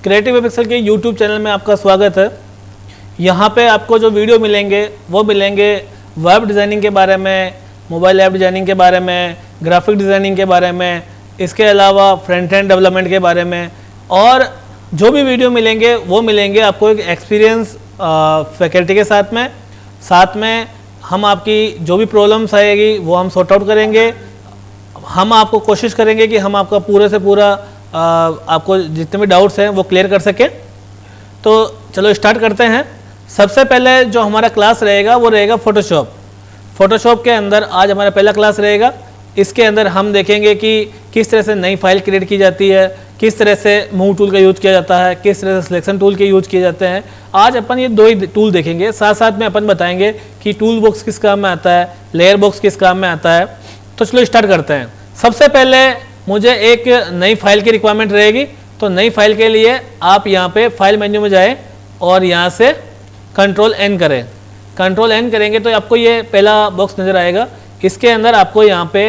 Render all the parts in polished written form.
Creative web Excel के YouTube channel में आपका स्वागत है। यहाँ पे आपको जो वीडियो मिलेंगे वो मिलेंगे वेब डिज़ाइनिंग के बारे में, मोबाइल ऐप डिज़ाइनिंग के बारे में, ग्राफिक डिज़ाइनिंग के बारे में, इसके अलावा फ्रंट एंड डेवलपमेंट के बारे में। और जो भी वीडियो मिलेंगे वो मिलेंगे आपको एक एक्सपीरियंस फैकल्टी के साथ में हम आपकी जो भी प्रॉब्लम्स आएगी वो हम सॉर्ट आउट करेंगे। हम आपको कोशिश करेंगे कि हम आपका पूरे से पूरा आपको जितने भी डाउट्स हैं वो क्लियर कर सकें। तो चलो स्टार्ट करते हैं। सबसे पहले जो हमारा क्लास रहेगा वो रहेगा फ़ोटोशॉप के अंदर आज हमारा पहला क्लास रहेगा। इसके अंदर हम देखेंगे कि किस तरह से नई फाइल क्रिएट की जाती है, किस तरह से मूव टूल का यूज़ किया जाता है, किस तरह से सिलेक्शन टूल के यूज़ किए जाते हैं। आज अपन ये दो ही टूल देखेंगे, साथ साथ में अपन बताएंगे कि टूल बॉक्स किस काम में आता है, लेयर बॉक्स किस काम में आता है। तो चलो स्टार्ट करते हैं। सबसे पहले मुझे एक नई फाइल की रिक्वायरमेंट रहेगी। तो नई फाइल के लिए आप यहाँ पे फाइल मेन्यू में जाएं और यहाँ से कंट्रोल एन करें। कंट्रोल एन करेंगे तो आपको ये पहला बॉक्स नज़र आएगा। इसके अंदर आपको यहाँ पे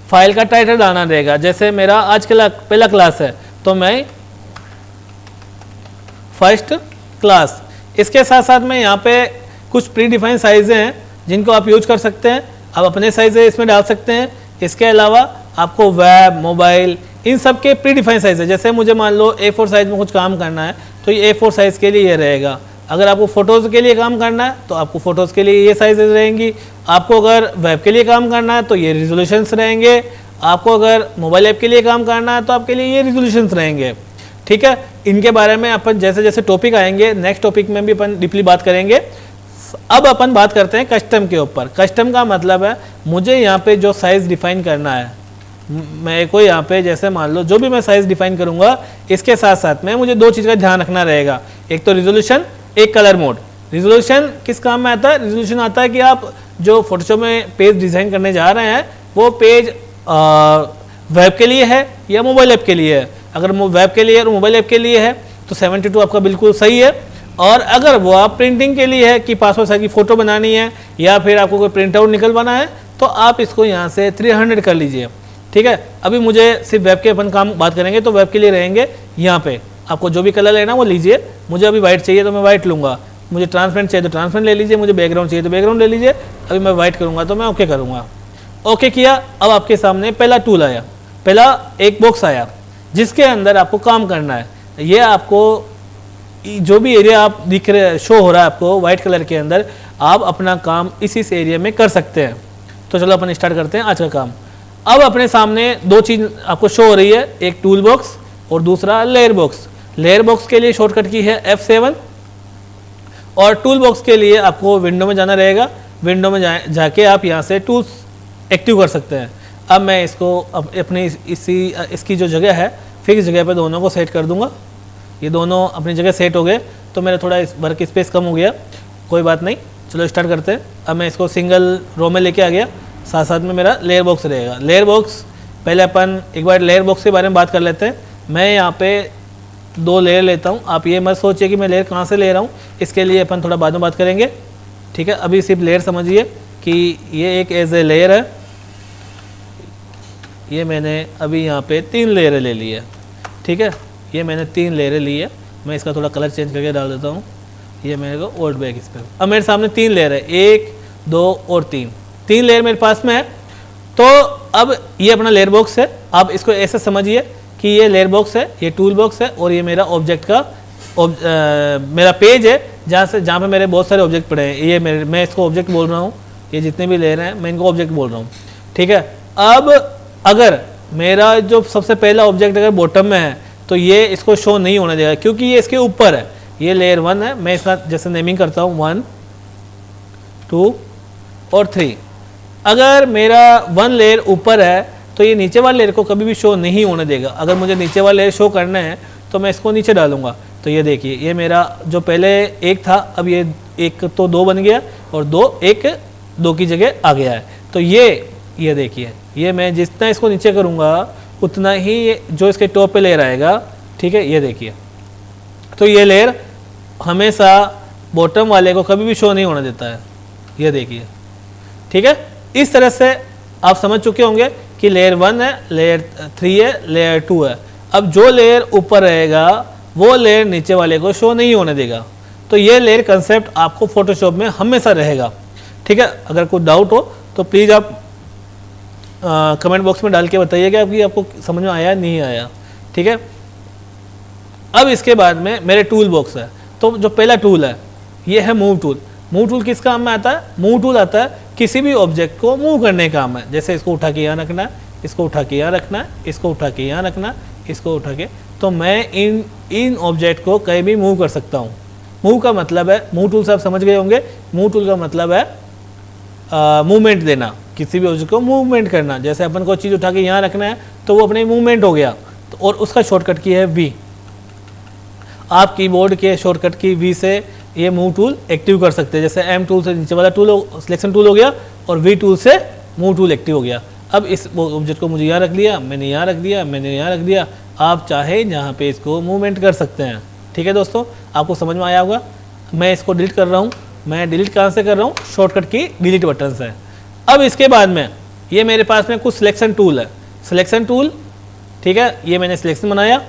फाइल का टाइटल डालना रहेगा। जैसे मेरा आज का पहला क्लास है तो मैं फर्स्ट क्लास। इसके साथ साथ में यहाँ पे कुछ प्री डिफाइंड साइज़ें हैं जिनको आप यूज कर सकते हैं। आप अपने साइज़ें इसमें डाल सकते हैं। इसके अलावा आपको वेब, मोबाइल, इन सब के प्री डिफाइंड साइज़ है। जैसे मुझे मान लो A4 साइज़ में कुछ काम करना है तो ये A4 साइज़ के लिए ये रहेगा। अगर आपको फ़ोटोज़ के लिए काम करना है तो आपको फ़ोटोज़ के लिए ये साइज़ रहेंगी। आपको अगर वेब के लिए काम करना है तो ये रिजोल्यूशंस रहेंगे। आपको अगर मोबाइल ऐप के लिए काम करना है तो आपके लिए ये रिजोल्यूशंस रहेंगे। ठीक है, इनके बारे में अपन जैसे जैसे टॉपिक आएंगे नेक्स्ट टॉपिक में भी अपन डीपली बात करेंगे। अब अपन बात करते हैं कस्टम के ऊपर। कस्टम का मतलब है मुझे यहाँ पे जो साइज़ डिफाइन करना है, मेरे को यहाँ पे जैसे मान लो जो भी मैं साइज़ डिफाइन करूँगा इसके साथ साथ में मुझे दो चीज़ का ध्यान रखना रहेगा। एक तो रिजोल्यूशन, एक कलर मोड। रिजोल्यूशन किस काम में आता है? रिजोल्यूशन आता है कि आप जो फोटोशॉप में पेज डिज़ाइन करने जा रहे हैं वो पेज वेब के लिए है या मोबाइल ऐप के लिए है। अगर वेब के लिए और मोबाइल ऐप के लिए है तो 72 आपका बिल्कुल सही है। और अगर वो आप प्रिंटिंग के लिए है कि पासपोर्ट साइज की फ़ोटो बनानी है या फिर आपको कोई प्रिंट आउट निकलवाना है तो आप इसको यहाँ से 300 कर लीजिए। ठीक है, अभी मुझे सिर्फ वेब के अपन काम बात करेंगे तो वेब के लिए रहेंगे यहाँ पे। आपको जो भी कलर लेना वो लीजिए। मुझे अभी वाइट चाहिए तो मैं वाइट लूँगा, मुझे ट्रांसपेरेंट चाहिए तो ट्रांसपेरेंट ले लीजिए, मुझे बैकग्राउंड चाहिए तो बैकग्राउंड ले लीजिए। अभी मैं वाइट करूँगा तो मैं ओके करूँगा। ओके किया। अब आपके सामने पहला टूल आया, पहला एक बॉक्स आया जिसके अंदर आपको काम करना है। ये आपको जो भी एरिया आप दिख रहे शो हो रहा है आपको वाइट कलर के अंदर, आप अपना काम इसी एरिया में कर सकते हैं। तो चलो अपन स्टार्ट करते हैं आज का काम। अब अपने सामने दो चीज़ आपको शो हो रही है, एक टूल बॉक्स और दूसरा लेयर बॉक्स। लेयर बॉक्स के लिए शॉर्टकट की है F7 और टूल बॉक्स के लिए आपको विंडो में जाना रहेगा। विंडो में जाके आप यहाँ से टूल्स एक्टिव कर सकते हैं। अब मैं इसको अपनी इसकी जो जगह है फिक्स जगह पे दोनों को सेट कर दूंगा। ये दोनों अपनी जगह सेट हो गए तो मेरा थोड़ा इस वर्क स्पेस कम हो गया, कोई बात नहीं। चलो स्टार्ट करते हैं। अब मैं इसको सिंगल रो में लेके आ गया, साथ साथ में मेरा लेयर बॉक्स रहेगा। लेयर बॉक्स पहले अपन एक बार लेयर बॉक्स के बारे में बात कर लेते हैं। मैं यहाँ पे 2 लेयर लेता हूँ। आप ये मत सोचिए कि मैं लेयर कहाँ से ले रहा हूँ, इसके लिए अपन थोड़ा बाद में बात करेंगे। ठीक है, अभी सिर्फ लेयर समझिए कि ये एक एज ए लेयर है। ये मैंने अभी यहाँ पे 3 लेयर ले ली है। ठीक है, ये मैंने 3 लेयर ली है। मैं इसका थोड़ा कलर चेंज करके डाल देता हूँ। ये मेरे को ओल्ड बैक इस पर। अब मेरे सामने 3 लेयर है, 1, 2 और 3 लेयर मेरे पास में है। तो अब ये अपना लेयर बॉक्स है। आप इसको ऐसे समझिए कि ये लेयर बॉक्स है, ये टूल बॉक्स है और ये मेरा ऑब्जेक्ट का मेरा पेज है जहाँ पे मेरे बहुत सारे ऑब्जेक्ट पड़े हैं। ये मैं इसको ऑब्जेक्ट बोल रहा हूँ। ये जितने भी लेयर हैं मैं इनको ऑब्जेक्ट बोल रहा हूँ। ठीक है, अब अगर मेरा जो सबसे पहला ऑब्जेक्ट अगर बॉटम में है तो ये इसको शो नहीं होने देगा क्योंकि ये इसके ऊपर है। ये लेयर 1 है। मैं इसका जैसे नेमिंग करता हूँ 1, 2 और 3। अगर मेरा 1 लेयर ऊपर है तो ये नीचे वाले लेयर को कभी भी शो नहीं होने देगा। अगर मुझे नीचे वाले लेयर शो करना है तो मैं इसको नीचे डालूंगा। तो ये देखिए, ये मेरा जो पहले 1 था अब ये 1 तो 2 बन गया और 2 की जगह आ गया है। तो ये देखिए, ये मैं जितना इसको नीचे करूँगा उतना ही ये जो इसके टॉप पे लेयर आएगा। ठीक है, ये देखिए, तो ये लेयर हमेशा बॉटम वाले को कभी भी शो नहीं होने देता है। ये देखिए, ठीक है, इस तरह से आप समझ चुके होंगे कि लेयर 1 है, लेयर 3 है, लेयर 2 है। अब जो लेयर ऊपर रहेगा वो लेयर नीचे वाले को शो नहीं होने देगा। तो ये लेयर कंसेप्ट आपको फोटोशॉप में हमेशा रहेगा। ठीक है, अगर कोई डाउट हो तो प्लीज़ आप कमेंट बॉक्स में डाल के बताइएगा कि आपको समझ में आया नहीं आया। ठीक है, अब इसके बाद में मेरे टूल बॉक्स है। तो जो पहला टूल है ये है मूव टूल। मूव टूल किस काम में आता है? मूव टूल आता है किसी भी ऑब्जेक्ट को मूव करने का काम है। जैसे इसको उठा के यहाँ रखना है, इसको उठा के यहाँ रखना है, इसको उठा के यहाँ रखना है, इसको उठा के, तो मैं इन ऑब्जेक्ट को कहीं भी मूव कर सकता हूँ। मूव का मतलब है, मूव टूल से आप समझ गए होंगे, मूव टूल का मतलब है मूवमेंट देना, किसी भी ऑब्जेक्ट को मूवमेंट करना। जैसे अपन को चीज़ उठा के यहाँ रखना है तो वो अपने मूवमेंट हो गया, तो और उसका शॉर्टकट की है वी। आप कीबोर्ड के शॉर्टकट की वी से ये मूव टूल एक्टिव कर सकते हैं। जैसे एम टूल से नीचे वाला टूल सिलेक्शन टूल हो गया और वी टूल से मूव टूल एक्टिव हो गया। अब इस ऑब्जेक्ट को मुझे यहाँ रख लिया, मैंने यहाँ रख दिया, मैंने यहाँ रख दिया। आप चाहे यहाँ पे इसको मूवमेंट कर सकते हैं। ठीक है दोस्तों, आपको समझ में आया होगा। मैं इसको डिलीट कर रहा हूँ। मैं डिलीट कहाँ से कर रहा हूँ? शॉर्टकट की डिलीट बटन से। अब इसके बाद में ये मेरे पास में कुछ सिलेक्शन टूल है। सिलेक्शन टूल, ठीक है, ये मैंने सिलेक्शन बनाया।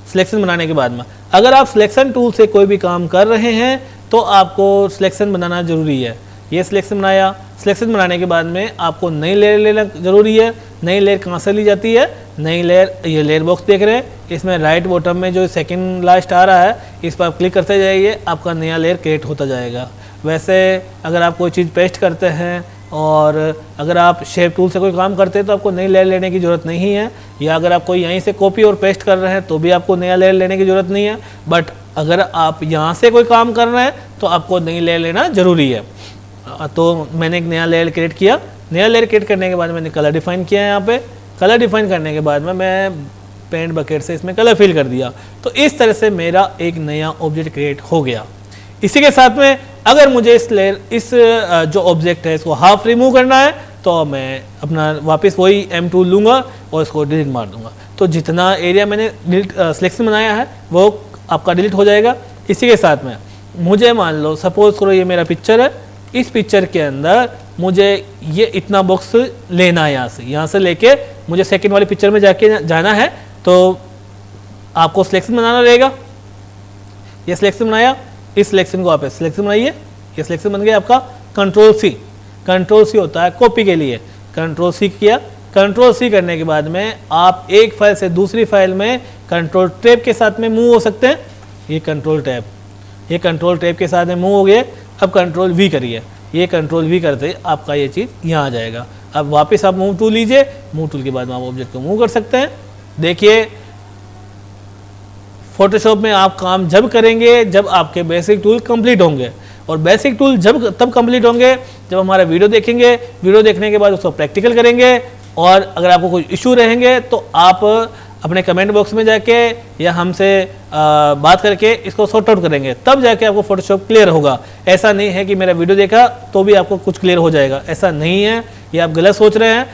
सिलेक्शन बनाने के बाद में अगर आप सिलेक्शन टूल से कोई भी काम कर रहे हैं तो आपको सिलेक्शन बनाना ज़रूरी है। ये सिलेक्शन बनाया। सिलेक्शन बनाने के बाद में आपको नई लेयर लेना ज़रूरी है। नई लेयर कहाँ से ली जाती है? नई लेयर, ये लेयर बॉक्स देख रहे हैं, इसमें राइट बॉटम में जो सेकंड लास्ट आ रहा है इस पर आप क्लिक करते जाइए, आपका नया लेयर क्रिएट होता जाएगा। वैसे अगर आप कोई चीज़ पेस्ट करते हैं और अगर आप शेप टूल से कोई काम करते हैं तो आपको नई लेयर लेने की ज़रूरत नहीं है, या अगर आप कोई यहीं से कॉपी और पेस्ट कर रहे हैं तो भी आपको नया लेयर लेने की ज़रूरत नहीं है। बट अगर आप यहाँ से कोई काम कर रहे हैं तो आपको नई लेयर लेना ज़रूरी है। तो मैंने एक नया लेयर क्रिएट किया। नया लेयर क्रिएट करने के बाद मैंने कलर डिफाइन किया है। यहाँ पे कलर डिफाइन करने के बाद में मैं पेंट बकेट से इसमें कलर फिल कर दिया। तो इस तरह से मेरा एक नया ऑब्जेक्ट क्रिएट हो गया। इसी के साथ में अगर मुझे इस जो ऑब्जेक्ट है इसको हाफ रिमूव करना है तो मैं अपना वापस वही एम टूल लूँगा और इसको डिलीट मार दूंगा। तो जितना एरिया मैंने सिलेक्शन बनाया है वो आपका डिलीट हो जाएगा। इसी के साथ में मुझे मान लो सपोज करो ये मेरा पिक्चर है, इस पिक्चर के अंदर मुझे ये इतना बॉक्स लेना है। यहाँ से लेके मुझे सेकंड वाली पिक्चर में जाके जाना है तो आपको सिलेक्शन बनाना रहेगा। ये सिलेक्शन बनाया, इस सिलेक्शन को आप सिलेक्शन बनाइए। ये सिलेक्शन बन गया आपका कंट्रोल सी। कंट्रोल सी होता है कॉपी के लिए। कंट्रोल सी किया। कंट्रोल सी करने के बाद में आप एक फाइल से दूसरी फाइल में कंट्रोल टैब के साथ में मूव हो सकते हैं। ये कंट्रोल टैब, ये कंट्रोल टैब के साथ में मूव हो गए। अब कंट्रोल वी करिए। ये कंट्रोल वी करते आपका ये चीज़ यहाँ आ जाएगा। अब वापस आप मूव टूल लीजिए। मूव टूल के बाद में आप ऑब्जेक्ट को मूव कर सकते हैं। देखिए फोटोशॉप में आप काम जब करेंगे जब आपके बेसिक टूल कंप्लीट होंगे, और बेसिक टूल तब कंप्लीट होंगे जब हमारा वीडियो देखेंगे। वीडियो देखने के बाद उसको प्रैक्टिकल करेंगे, और अगर आपको कोई इशू रहेंगे तो आप अपने कमेंट बॉक्स में जाके या हमसे बात करके इसको सॉर्ट आउट करेंगे, तब जाके आपको फोटोशॉप क्लियर होगा। ऐसा नहीं है कि मेरा वीडियो देखा तो भी आपको कुछ क्लियर हो जाएगा, ऐसा नहीं है। ये आप गलत सोच रहे हैं।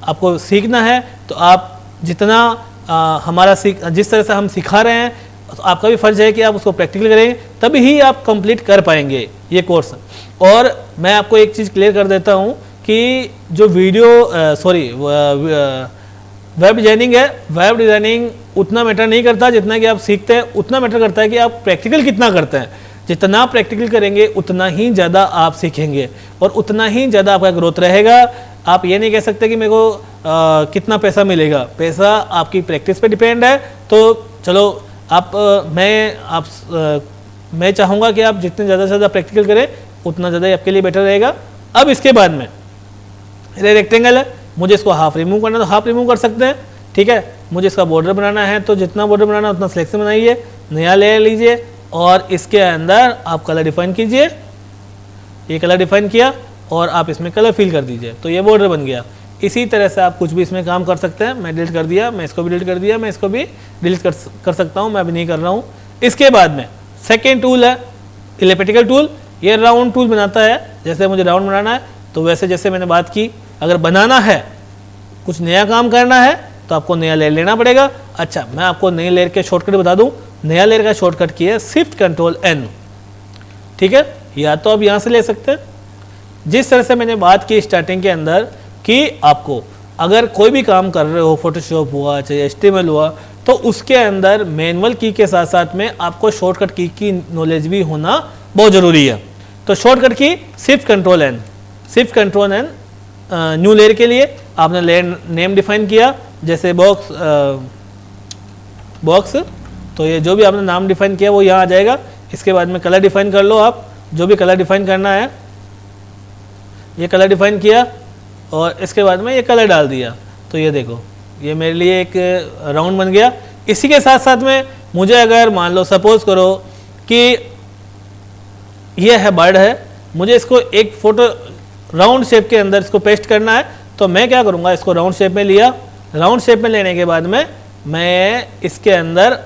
आपको सीखना है तो आप जितना जिस तरह से हम सिखा रहे हैं तो आपका भी फर्ज है कि आप उसको प्रैक्टिकल करें, तभी ही आप कंप्लीट कर पाएंगे ये कोर्स। और मैं आपको एक चीज़ क्लियर कर देता हूँ कि जो वेब डिज़ाइनिंग है, वेब डिज़ाइनिंग उतना मैटर नहीं करता जितना कि आप सीखते हैं, उतना मैटर करता है कि आप प्रैक्टिकल कितना करते हैं। जितना प्रैक्टिकल करेंगे उतना ही ज़्यादा आप सीखेंगे और उतना ही ज़्यादा आपका ग्रोथ रहेगा। आप ये नहीं कह सकते कि मेरे को कितना पैसा मिलेगा। पैसा आपकी प्रैक्टिस पे डिपेंड है। तो चलो मैं चाहूँगा कि आप जितने ज़्यादा से ज़्यादा प्रैक्टिकल करें उतना ज़्यादा ही आपके लिए बेटर रहेगा। अब इसके बाद में ये रेक्टेंगल है, मुझे इसको हाफ रिमूव करना है तो हाफ रिमूव कर सकते हैं। ठीक है, मुझे इसका बॉर्डर बनाना है तो जितना बॉर्डर बनाना है उतना सिलेक्शन बनाइए, नया लेयर लीजिए और इसके अंदर आप कलर डिफाइन कीजिए। ये कलर डिफाइन किया और आप इसमें कलर फिल कर दीजिए, तो ये बॉर्डर बन गया। इसी तरह से आप कुछ भी इसमें काम कर सकते हैं। मैं डिलीट कर दिया, मैं इसको भी डिलीट कर दिया, मैं इसको भी डिलीट कर सकता हूँ, मैं अभी नहीं कर रहा हूँ। इसके बाद में सेकेंड टूल है इलिप्टिकल टूल। ये राउंड टूल बनाता है। जैसे मुझे राउंड बनाना है तो वैसे जैसे मैंने बात की, अगर बनाना है, कुछ नया काम करना है तो आपको नया लेयर लेना पड़ेगा। अच्छा, मैं आपको नए लेयर के शॉर्टकट बता दूं। नया लेयर का शॉर्टकट की है शिफ्ट कंट्रोल एन। ठीक है, या तो आप यहाँ से ले सकते हैं। जिस तरह से मैंने बात की स्टार्टिंग के अंदर कि आपको अगर कोई भी काम कर रहे हो, फोटोशॉप हुआ चाहे HTML हुआ, तो उसके अंदर मैनुअल की के साथ साथ में आपको शॉर्टकट की नॉलेज भी होना बहुत ज़रूरी है। तो शॉर्टकट की shift control N, shift control N new layer के लिए आपने लेयर नेम डिफाइन किया, जैसे बॉक्स, तो ये जो भी आपने नाम डिफाइन किया वो यहाँ आ जाएगा। इसके बाद में कलर डिफाइन कर लो, आप जो भी कलर डिफाइन करना है, ये कलर डिफाइन किया और इसके बाद में ये कलर डाल दिया। तो ये देखो, ये मेरे लिए एक राउंड बन गया। इसी के साथ साथ में मुझे अगर मान लो सपोज करो कि ये है बर्ड है, मुझे इसको एक फोटो राउंड शेप के अंदर इसको पेस्ट करना है, तो मैं क्या करूँगा, इसको राउंड शेप में लिया। राउंड शेप में लेने के बाद में मैं इसके अंदर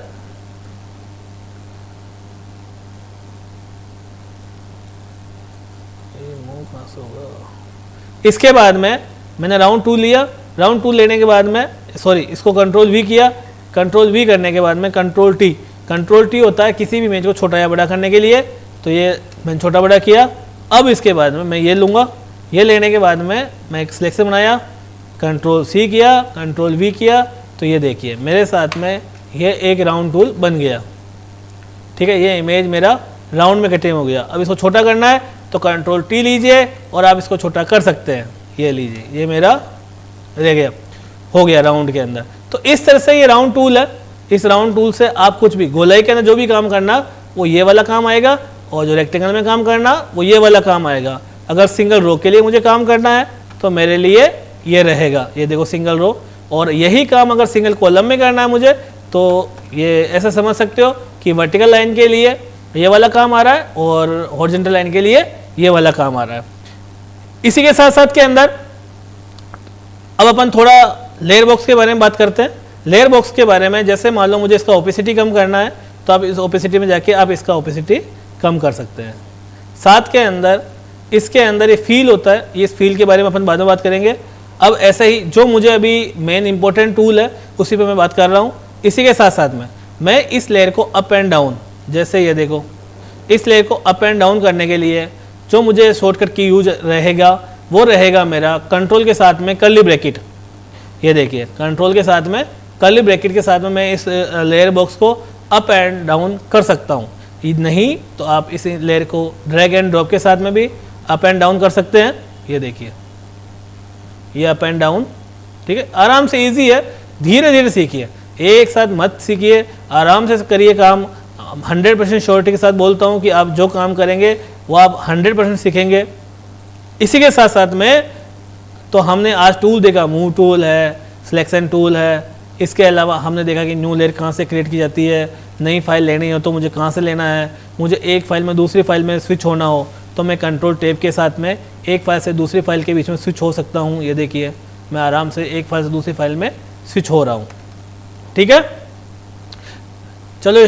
इसके बाद में मैंने राउंड टूल लिया। राउंड टूल लेने के बाद में इसको कंट्रोल वी किया। कंट्रोल वी करने के बाद में कंट्रोल टी होता है किसी भी इमेज को छोटा या बड़ा करने के लिए, तो ये मैंने छोटा बड़ा किया। अब इसके बाद में मैं ये लूँगा, ये लेने के बाद में मैं एक सिलेक्शन बनाया, कंट्रोल सी किया, कंट्रोल वी किया, तो ये देखिए मेरे साथ में ये एक राउंड टूल बन गया। ठीक है, ये इमेज मेरा राउंड में कटिंग हो गया। अब इसको छोटा करना है तो कंट्रोल टी लीजिए और आप इसको छोटा कर सकते हैं। ये लीजिए, ये मेरा रह गया, हो गया राउंड के अंदर। तो इस तरह से ये राउंड टूल है। इस राउंड टूल से आप कुछ भी गोलाई के अंदर जो भी काम करना वो ये वाला काम आएगा, और जो रेक्टेंगल में काम करना वो ये वाला काम आएगा। अगर सिंगल रो के लिए मुझे काम करना है तो मेरे लिए ये रहेगा, ये देखो सिंगल रो। और यही काम अगर सिंगल कॉलम में करना है मुझे, तो ये ऐसा समझ सकते हो कि वर्टिकल लाइन के लिए ये वाला काम आ रहा है और हॉरिजॉन्टल लाइन के लिए ये वाला काम आ रहा है। इसी के साथ साथ के अंदर अब अपन थोड़ा लेयर बॉक्स के बारे में बात करते हैं। लेयर बॉक्स के बारे में, जैसे मान लो मुझे इसका ओपेसिटी कम करना है, तो आप इस ओपेसिटी में जाके आप इसका ओपेसिटी कम कर सकते हैं। साथ के अंदर इसके अंदर ये फील होता है, इस फील के बारे में अपन बाद में बात करेंगे। अब ऐसे ही जो मुझे अभी मेन इंपॉर्टेंट टूल है उसी पे मैं बात कर रहा हूँ। इसी के साथ साथ में मैं इस लेयर को अप एंड डाउन, जैसे ये देखो, इस लेयर को अप एंड डाउन करने के लिए जो मुझे शॉर्टकट की यूज रहेगा वो रहेगा मेरा कंट्रोल के साथ में कर्ली ब्रैकेट। ये देखिए, कंट्रोल के साथ में कर्ली ब्रैकेट के साथ में मैं इस लेयर बॉक्स को अप एंड डाउन कर सकता हूँ। नहीं तो आप इस लेयर को ड्रैग एंड ड्रॉप के साथ में भी अप एंड डाउन कर सकते हैं। ये देखिए, ये अप एंड डाउन, ठीक है, आराम से इजी है। धीरे धीरे सीखिए, एक साथ मत सीखिए, आराम से करिए काम। 100% श्योरिटी के साथ बोलता हूँ कि आप जो काम करेंगे वो आप 100% सीखेंगे। इसी के साथ साथ में तो हमने आज टूल देखा, मूव टूल है, सिलेक्शन टूल है। इसके अलावा हमने देखा कि न्यू लेयर कहाँ से क्रिएट की जाती है, नई फाइल लेनी हो तो मुझे कहाँ से लेना है, मुझे एक फाइल में दूसरी फाइल में स्विच होना हो तो मैं कंट्रोल टैब के साथ में एक फाइल से दूसरी फाइल के बीच में स्विच हो सकता हूँ। ये देखिए, मैं आराम से एक फाइल से दूसरी फाइल में स्विच हो रहा हूँ। ठीक है, चलो,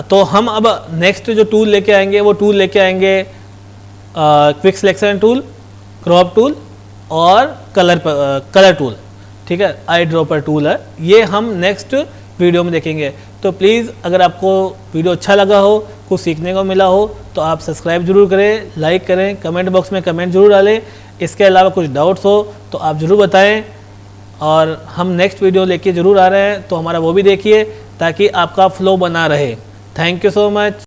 तो हम अब नेक्स्ट जो टूल लेके आएंगे वो टूल लेके आएंगे quick selection tool, crop tool और कलर टूल। ठीक है, आई ड्रॉपर टूल है, ये हम नेक्स्ट वीडियो में देखेंगे। तो प्लीज़ अगर आपको वीडियो अच्छा लगा हो, कुछ सीखने को मिला हो, तो आप सब्सक्राइब जरूर करें, लाइक करें, कमेंट बॉक्स में कमेंट जरूर डालें। इसके अलावा कुछ डाउट्स हो तो आप ज़रूर बताएं, और हम नेक्स्ट वीडियो लेके ज़रूर आ रहे हैं, तो हमारा वो भी देखिए ताकि आपका फ्लो बना रहे। Thank you so much.